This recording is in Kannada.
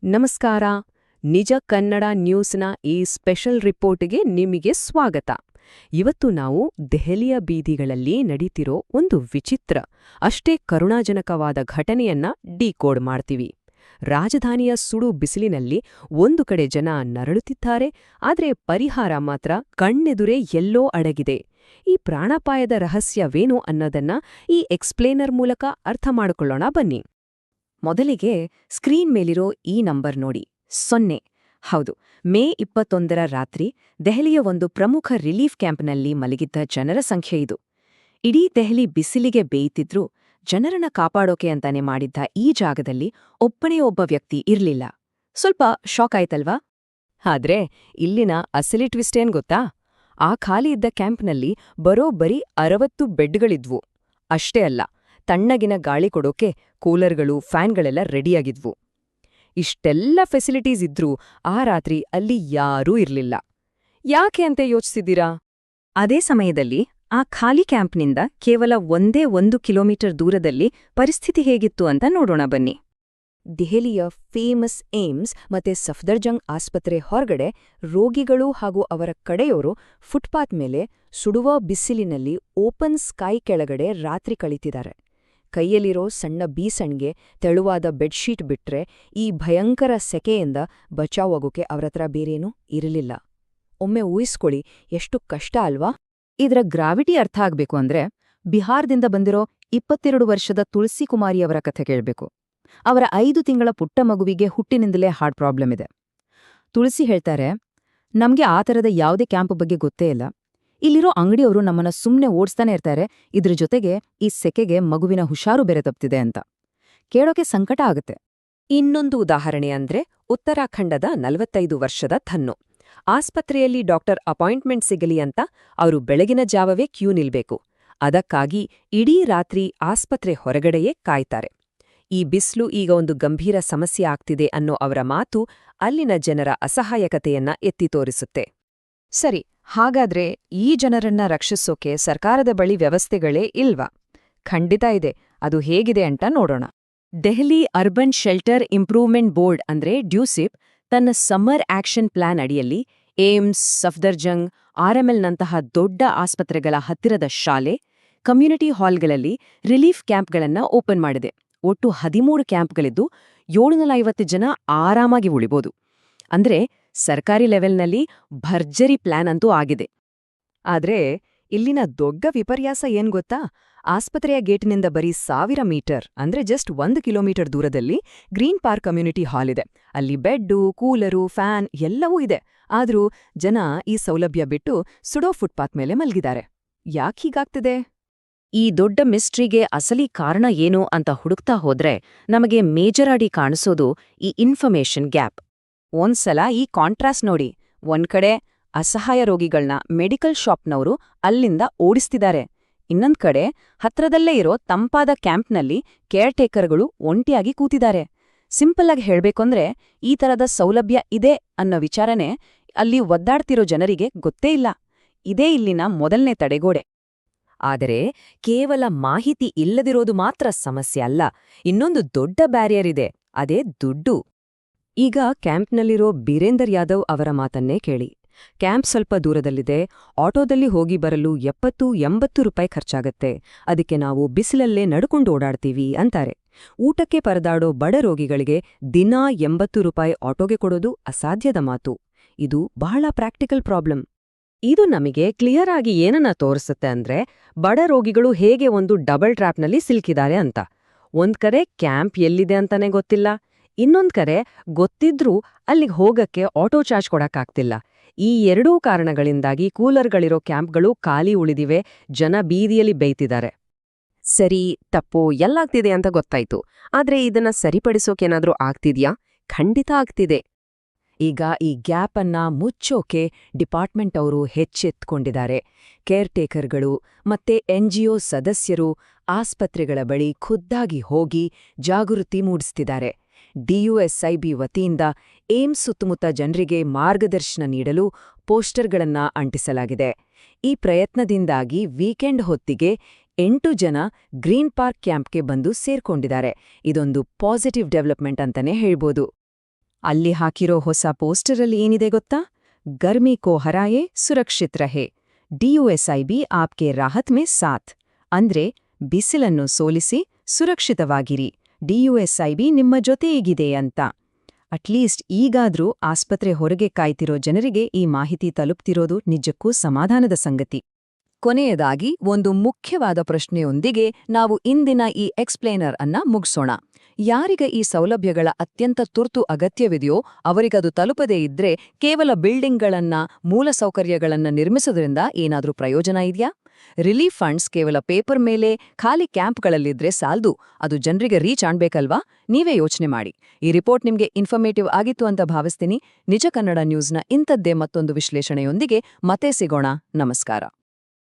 ನಮಸ್ಕಾರ. ನಿಜ ಕನ್ನಡ ನ್ಯೂಸ್ನ ಈ ಸ್ಪೆಷಲ್ ರಿಪೋರ್ಟ್ಗೆ ನಿಮಗೆ ಸ್ವಾಗತ. ಇವತ್ತು ನಾವು ದೆಹಲಿಯ ಬೀದಿಗಳಲ್ಲಿ ನಡೀತಿರೋ ಒಂದು ವಿಚಿತ್ರ, ಅಷ್ಟೇ ಕರುಣಾಜನಕವಾದ ಘಟನೆಯನ್ನ ಡಿಕೋಡ್ ಮಾಡ್ತೀವಿ. ರಾಜಧಾನಿಯ ಸುಡು ಬಿಸಿಲಿನಲ್ಲಿ ಒಂದು ಕಡೆ ಜನ ನರಳುತ್ತಿದ್ದಾರೆ, ಆದ್ರೆ ಪರಿಹಾರ ಮಾತ್ರ ಕಣ್ಣೆದುರೇ ಎಲ್ಲೋ ಅಡಗಿದೆ. ಈ ಪ್ರಾಣಾಪಾಯದ ರಹಸ್ಯವೇನು ಅನ್ನೋದನ್ನ ಈ ಎಕ್ಸ್ಪ್ಲೇನರ್ ಮೂಲಕ ಅರ್ಥ ಮಾಡಿಕೊಳ್ಳೋಣ ಬನ್ನಿ. ಮೊದಲಿಗೆ ಸ್ಕ್ರೀನ್ ಮೇಲಿರೋ ಈ ನಂಬರ್ ನೋಡಿ, 0. ಹೌದು, ಮೇ 21ರ ರಾತ್ರಿ ದೆಹಲಿಯ ಒಂದು ಪ್ರಮುಖ ರಿಲೀಫ್ ಕ್ಯಾಂಪ್ನಲ್ಲಿ ಮಲಗಿದ್ದ ಜನರ ಸಂಖ್ಯೆ ಇದು. ಇಡೀ ದೆಹಲಿ ಬಿಸಿಲಿಗೆ ಬೇಯ್ತಿದ್ರೂ ಜನರನ್ನ ಕಾಪಾಡೋಕೆ ಅಂತಾನೆ ಮಾಡಿದ್ದ ಈ ಜಾಗದಲ್ಲಿ ಒಬ್ಬನೇ ಒಬ್ಬ ವ್ಯಕ್ತಿ ಇರ್ಲಿಲ್ಲ. ಸ್ವಲ್ಪ ಶಾಕ್ ಆಯ್ತಲ್ವಾ? ಆದ್ರೆ ಇಲ್ಲಿನ ಅಸಲಿ ಟ್ವಿಸ್ಟ್ ಏನ್ ಗೊತ್ತಾ? ಆ ಖಾಲಿ ಇದ್ದ ಕ್ಯಾಂಪ್ನಲ್ಲಿ ಬರೋಬ್ಬರಿ 60 ಬೆಡ್ಗಳಿದ್ವು. ಅಷ್ಟೇ ಅಲ್ಲ, ತಣ್ಣಗಿನ ಗಾಳಿ ಕೊಡೋಕೆ ಕೂಲರ್ಗಳು, ಫ್ಯಾನ್ಗಳೆಲ್ಲ ರೆಡಿಯಾಗಿದ್ವು. ಇಷ್ಟೆಲ್ಲ ಫೆಸಿಲಿಟೀಸ್ ಇದ್ರೂ ಆ ರಾತ್ರಿ ಅಲ್ಲಿ ಯಾರೂ ಇರ್ಲಿಲ್ಲ. ಯಾಕೆ ಅಂತ ಯೋಚಿಸಿದ್ದೀರಾ? ಅದೇ ಸಮಯದಲ್ಲಿ ಆ ಖಾಲಿ ಕ್ಯಾಂಪ್ನಿಂದ ಕೇವಲ 1 ಕಿಲೋಮೀಟರ್ ದೂರದಲ್ಲಿ ಪರಿಸ್ಥಿತಿ ಹೇಗಿತ್ತು ಅಂತ ನೋಡೋಣ ಬನ್ನಿ. ದೆಹಲಿಯ ಫೇಮಸ್ ಏಮ್ಸ್ ಮತ್ತೆ ಸಫ್ದರ್ಜಂಗ್ ಆಸ್ಪತ್ರೆ ಹೊರಗಡೆ ರೋಗಿಗಳು ಹಾಗೂ ಅವರ ಕಡೆಯೋರು ಫುಟ್ಪಾತ್ ಮೇಲೆ ಸುಡುವ ಬಿಸಿಲಿನಲ್ಲಿ ಓಪನ್ ಸ್ಕೈ ಕೆಳಗಡೆ ರಾತ್ರಿ ಕಳೀತಿದ್ದಾರೆ. ಕೈಯಲ್ಲಿರೋ ಸಣ್ಣ ಬೀಸಣ್ಗೆ ತೆಳುವಾದ ಬೆಡ್ಶೀಟ್ ಬಿಟ್ರೆ ಈ ಭಯಂಕರ ಸೆಕೆಯಿಂದ ಬಚಾವಾಗೋಕೆ ಅವರತ್ರ ಬೇರೇನೂ ಇರಲಿಲ್ಲ. ಒಮ್ಮೆ ಊಹಿಸ್ಕೊಳ್ಳಿ, ಎಷ್ಟು ಕಷ್ಟ ಅಲ್ವಾ? ಇದರ ಗ್ರಾವಿಟಿ ಅರ್ಥ ಆಗ್ಬೇಕು ಅಂದ್ರೆ ಬಿಹಾರದಿಂದ ಬಂದಿರೋ 22 ವರ್ಷದ ತುಳಸಿ ಕುಮಾರಿಯವರ ಕಥೆ ಕೇಳಬೇಕು. ಅವರ 5 ತಿಂಗಳ ಪುಟ್ಟ ಮಗುವಿಗೆ ಹುಟ್ಟಿನಿಂದಲೇ ಹಾರ್ಟ್ ಪ್ರಾಬ್ಲಮ್ ಇದೆ. ತುಳಸಿ ಹೇಳ್ತಾರೆ, ನಮ್ಗೆ ಆ ಥರದ ಯಾವುದೇ ಕ್ಯಾಂಪ್ ಬಗ್ಗೆ ಗೊತ್ತೇ ಇಲ್ಲ. ಇಲ್ಲಿರೋ ಅಂಗಡಿಯವರು ನಮ್ಮನ್ನ ಸುಮ್ನೆ ಓಡಿಸ್ತಾನೆ ಇರ್ತಾರೆ, ಇದ್ರ ಜೊತೆಗೆ ಈ ಸೆಕೆಗೆ ಮಗುವಿನ ಹುಷಾರು ಬೇರೆ ತಪ್ತಿದೆ ಅಂತ. ಕೇಳೋಕೆ ಸಂಕಟ ಆಗುತ್ತೆ. ಇನ್ನೊಂದು ಉದಾಹರಣೆ ಅಂದ್ರೆ ಉತ್ತರಾಖಂಡದ 45 ವರ್ಷದ ಥನ್ನು. ಆಸ್ಪತ್ರೆಯಲ್ಲಿ ಡಾಕ್ಟರ್ ಅಪಾಯಿಂಟ್ಮೆಂಟ್ ಸಿಗಲಿ ಅಂತ ಅವರು ಬೆಳಗಿನ ಜಾವವೇ ಕ್ಯೂ ನಿಲ್ಬೇಕು. ಅದಕ್ಕಾಗಿ ಇಡೀ ರಾತ್ರಿ ಆಸ್ಪತ್ರೆ ಹೊರಗಡೆಯೇ ಕಾಯ್ತಾರೆ. ಈ ಬಿಸ್ಲು ಈಗ ಒಂದು ಗಂಭೀರ ಸಮಸ್ಯೆ ಆಗ್ತಿದೆ ಅನ್ನೋ ಅವರ ಮಾತು ಅಲ್ಲಿನ ಜನರ ಅಸಹಾಯಕತೆಯನ್ನ ಎತ್ತಿ ತೋರಿಸುತ್ತೆ. ಸರಿ, ಹಾಗಾದ್ರೆ ಈ ಜನರನ್ನ ರಕ್ಷಿಸೋಕೆ ಸರ್ಕಾರದ ಬಳಿ ವ್ಯವಸ್ಥೆಗಳೇ ಇಲ್ವಾ? ಖಂಡಿತ ಇದೆ. ಅದು ಹೇಗಿದೆ ಅಂತ ನೋಡೋಣ. Delhi urban shelter improvement board ಅಂದ್ರೆ ಡ್ಯೂಸಿಪ್ ತನ್ನ ಸಮ್ಮರ್ ಆಕ್ಷನ್ ಪ್ಲಾನ್ ಅಡಿಯಲ್ಲಿ ಏಮ್ಸ್, ಸಫ್ದರ್ಜಂಗ್, ಆರ್ಎಂಎಲ್ನಂತಹ ದೊಡ್ಡ ಆಸ್ಪತ್ರೆಗಳ ಹತ್ತಿರದ ಶಾಲೆ, ಕಮ್ಯುನಿಟಿ ಹಾಲ್ಗಳಲ್ಲಿ ರಿಲೀಫ್ ಕ್ಯಾಂಪ್ಗಳನ್ನ ಓಪನ್ ಮಾಡಿದೆ. ಒಟ್ಟು 13 ಕ್ಯಾಂಪ್ಗಳಿದ್ದು 750 ಜನ ಆರಾಮಾಗಿ ಉಳಿಬೋದು. ಅಂದ್ರೆ ಸರ್ಕಾರಿ ಲೆವೆಲ್ನಲ್ಲಿ ಭರ್ಜರಿ ಪ್ಲಾನ್ ಅಂತೂ ಆಗಿದೆ. ಆದ್ರೆ ಇಲ್ಲಿನ ದೊಡ್ಡ ವಿಪರ್ಯಾಸ ಏನ್ ಗೊತ್ತಾ? ಆಸ್ಪತ್ರೆಯ ಗೇಟಿನಿಂದ ಬರೀ 1000 ಮೀಟರ್ ಅಂದ್ರೆ ಜಸ್ಟ್ 1 ಕಿಲೋಮೀಟರ್ ದೂರದಲ್ಲಿ ಗ್ರೀನ್ ಪಾರ್ಕ್ ಕಮ್ಯುನಿಟಿ ಹಾಲ್ ಇದೆ. ಅಲ್ಲಿ ಬೆಡ್ಡು, ಕೂಲರು, ಫ್ಯಾನ್ ಎಲ್ಲವೂ ಇದೆ. ಆದ್ರೂ ಜನ ಈ ಸೌಲಭ್ಯ ಬಿಟ್ಟು ಸುಡೋ ಫುಟ್ಪಾತ್ ಮೇಲೆ ಮಲ್ಗಿದ್ದಾರೆ. ಯಾಕೀಗಾಗ್ತಿದೆ? ಈ ದೊಡ್ಡ ಮಿಸ್ಟ್ರಿಗೆ ಅಸಲಿ ಕಾರಣ ಏನು ಅಂತ ಹುಡುಕ್ತಾ ಹೋದ್ರೆ ನಮಗೆ ಮೇಜರಾಗಿ ಕಾಣಿಸೋದು ಈ ಇನ್ಫಾರ್ಮೇಷನ್ ಗ್ಯಾಪ್. ಒಂದ್ಸಲ ಈ ಕಾಂಟ್ರಾಸ್ಟ್ ನೋಡಿ. ಒಂದ್ ಕಡೆ ಅಸಹಾಯ ರೋಗಿಗಳನ್ನ ಮೆಡಿಕಲ್ ಶಾಪ್ನವರು ಅಲ್ಲಿಂದ ಓಡಿಸ್ತಿದ್ದಾರೆ. ಇನ್ನೊಂದ್ ಕಡೆ ಹತ್ರದಲ್ಲೇ ಇರೋ ತಂಪಾದ ಕ್ಯಾಂಪ್ನಲ್ಲಿ ಕೇರ್ಟೇಕರ್ಗಳು ಒಂಟಿಯಾಗಿ ಕೂತಿದ್ದಾರೆ. ಸಿಂಪಲ್ ಆಗಿ ಹೇಳ್ಬೇಕಂದ್ರೆ ಈ ತರದ ಸೌಲಭ್ಯ ಇದೆ ಅನ್ನೋ ವಿಚಾರನೆ ಅಲ್ಲಿ ಒದ್ದಾಡ್ತಿರೋ ಜನರಿಗೆ ಗೊತ್ತೇ ಇಲ್ಲ. ಇದೇ ಇಲ್ಲಿನ ಮೊದಲನೇ ತಡೆಗೋಡೆ. ಆದರೆ ಕೇವಲ ಮಾಹಿತಿ ಇಲ್ಲದಿರೋದು ಮಾತ್ರ ಸಮಸ್ಯೆ ಅಲ್ಲ, ಇನ್ನೊಂದು ದೊಡ್ಡ ಬ್ಯಾರಿಯರ್ ಇದೆ, ಅದೇ ದುಡ್ಡು. ಈಗ ಕ್ಯಾಂಪ್ನಲ್ಲಿರೋ ಬೀರೇಂದರ್ ಯಾದವ್ ಅವರ ಮಾತನ್ನೇ ಕೇಳಿ. ಕ್ಯಾಂಪ್ ಸ್ವಲ್ಪ ದೂರದಲ್ಲಿದೆ, ಆಟೋದಲ್ಲಿ ಹೋಗಿ ಬರಲು 70-80 ರೂಪಾಯಿ ಖರ್ಚಾಗತ್ತೆ. ಅದಕ್ಕೆ ನಾವು ಬಿಸಿಲಲ್ಲೇ ನಡ್ಕೊಂಡು ಓಡಾಡ್ತೀವಿ ಅಂತಾರೆ. ಊಟಕ್ಕೆ ಪರದಾಡೋ ಬಡ ರೋಗಿಗಳಿಗೆ ದಿನಾ 80 ರೂಪಾಯಿ ಆಟೋಗೆ ಕೊಡೋದು ಅಸಾಧ್ಯದ ಮಾತು. ಇದು ಬಹಳ ಪ್ರಾಕ್ಟಿಕಲ್ ಪ್ರಾಬ್ಲಮ್. ಇದು ನಮಗೆ ಕ್ಲಿಯರ್ ಆಗಿ ಏನನ್ನ ತೋರಿಸುತ್ತೆ ಅಂದ್ರೆ ಬಡ ರೋಗಿಗಳು ಹೇಗೆ ಒಂದು ಡಬಲ್ ಟ್ರ್ಯಾಪ್ನಲ್ಲಿ ಸಿಲ್ಕಿದ್ದಾರೆ ಅಂತ. ಒಂದ್ ಕಡೆ ಕ್ಯಾಂಪ್ ಎಲ್ಲಿದೆ ಅಂತಾನೆ ಗೊತ್ತಿಲ್ಲ, ಇನ್ನೊಂದ್ ಕಡೆ ಗೊತ್ತಿದ್ರೂ ಅಲ್ಲಿಗೆ ಹೋಗಕ್ಕೆ ಆಟೋ ಚಾರ್ಜ್ ಕೊಡಕ್ಕಾಗ್ತಿಲ್ಲ. ಈ ಎರಡೂ ಕಾರಣಗಳಿಂದಾಗಿ ಕೂಲರ್ಗಳಿರೋ ಕ್ಯಾಂಪ್ಗಳು ಖಾಲಿ ಉಳಿದಿವೆ, ಜನ ಬೀದಿಯಲ್ಲಿ ಬೇಯ್ತಿದ್ದಾರೆ. ಸರಿ ತಪ್ಪು ಎಲ್ಲಾಗ್ತಿದೆ ಅಂತ ಗೊತ್ತಾಯ್ತು. ಆದ್ರೆ ಇದನ್ನ ಸರಿಪಡಿಸೋಕೇನಾದ್ರೂ ಆಗ್ತಿದ್ಯಾ? ಖಂಡಿತ ಆಗ್ತಿದೆ. ಈಗ ಈ ಗ್ಯಾಪ್ ಅನ್ನ ಮುಚ್ಚೋಕೆ ಡಿಪಾರ್ಟ್ಮೆಂಟ್ ಅವರು ಹೆಚ್ಚೆತ್ಕೊಂಡಿದ್ದಾರೆ. ಕೇರ್ಟೇಕರ್ಗಳು ಮತ್ತೆ NGO ಸದಸ್ಯರು ಆಸ್ಪತ್ರೆಗಳ ಬಳಿ ಖುದ್ದಾಗಿ ಹೋಗಿ ಜಾಗೃತಿ ಮೂಡಿಸ್ತಿದ್ದಾರೆ. DUSIB ವತಿಯಿಂದ ಏಮ್ಸ್ ಸುತ್ತಮುತ್ತ ಜನರಿಗೆ ಮಾರ್ಗದರ್ಶನ ನೀಡಲು ಪೋಸ್ಟರ್ಗಳನ್ನ ಅಂಟಿಸಲಾಗಿದೆ. ಈ ಪ್ರಯತ್ನದಿಂದಾಗಿ ವೀಕೆಂಡ್ ಹೊತ್ತಿಗೆ 8 ಜನ ಗ್ರೀನ್ ಪಾರ್ಕ್ ಕ್ಯಾಂಪ್ಗೆ ಬಂದು ಸೇರ್ಕೊಂಡಿದ್ದಾರೆ. ಇದೊಂದು ಪಾಸಿಟಿವ್ ಡೆವಲಪ್ಮೆಂಟ್ ಅಂತಾನೆ ಹೇಳ್ಬೋದು. ಅಲ್ಲಿ ಹಾಕಿರೋ ಹೊಸ ಪೋಸ್ಟರಲ್ಲಿ ಏನಿದೆ ಗೊತ್ತಾ? ಗರ್ಮಿ ಕೋ ಹರಾಯೆ ಸುರಕ್ಷಿತ್ ರಹೆ, ಡಿಯುಎಸ್ಐಬಿ ಆಪ್ಗೆ ರಾಹತ್ ಮೇ ಸಾಥ್. ಅಂದ್ರೆ ಬಿಸಿಲನ್ನು ಸೋಲಿಸಿ ಸುರಕ್ಷಿತವಾಗಿರಿ, ಡಿಯುಎಸ್ಐಬಿ ನಿಮ್ಮ ಜೊತೆಯಿಗಿದೆ ಅಂತ. ಅಟ್ಲೀಸ್ಟ್ ಈಗಾದ್ರೂ ಆಸ್ಪತ್ರೆ ಹೊರಗೆ ಕಾಯ್ತಿರೋ ಜನರಿಗೆ ಈ ಮಾಹಿತಿ ತಲುಪ್ತಿರೋದು ನಿಜಕ್ಕೂ ಸಮಾಧಾನದ ಸಂಗತಿ. ಕೊನೆಯದಾಗಿ ಒಂದು ಮುಖ್ಯವಾದ ಪ್ರಶ್ನೆಯೊಂದಿಗೆ ನಾವು ಇಂದಿನ ಈ ಎಕ್ಸ್ಪ್ಲೇನರ್ ಅನ್ನ ಮುಗಿಸೋಣ. ಯಾರಿಗ ಈ ಸೌಲಭ್ಯಗಳ ಅತ್ಯಂತ ತುರ್ತು ಅಗತ್ಯವಿದೆಯೋ ಅವರಿಗದು ತಲುಪದೇ ಇದ್ರೆ ಕೇವಲ ಬಿಲ್ಡಿಂಗ್ಗಳನ್ನ, ಮೂಲಸೌಕರ್ಯಗಳನ್ನ ನಿರ್ಮಿಸೋದ್ರಿಂದ ಏನಾದ್ರೂ ಪ್ರಯೋಜನ ಇದೆಯಾ? ರಿಲೀಫ್ ಫಂಡ್ಸ್ ಕೇವಲ ಪೇಪರ್ ಮೇಲೆ ಖಾಲಿ ಕ್ಯಾಂಪ್ಗಳಲ್ಲಿದ್ರೆ ಸಾಲ್ದು, ಅದು ಜನರಿಗೆ ರೀಚ್ ಆಗ್ಬೇಕಲ್ವಾ? ನೀವೇ ಯೋಚನೆ ಮಾಡಿ. ಈ ರಿಪೋರ್ಟ್ ನಿಮ್ಗೆ ಇನ್ಫಾರ್ಮೇಟಿವ್ ಆಗಿತ್ತು ಅಂತ ಭಾವಿಸ್ತೀನಿ. ನಿಜ ಕನ್ನಡ ನ್ಯೂಸ್ನ ಇಂಥದ್ದೇ ಮತ್ತೊಂದು ವಿಶ್ಲೇಷಣೆಯೊಂದಿಗೆ ಮತ್ತೆ ಸಿಗೋಣ. ನಮಸ್ಕಾರ.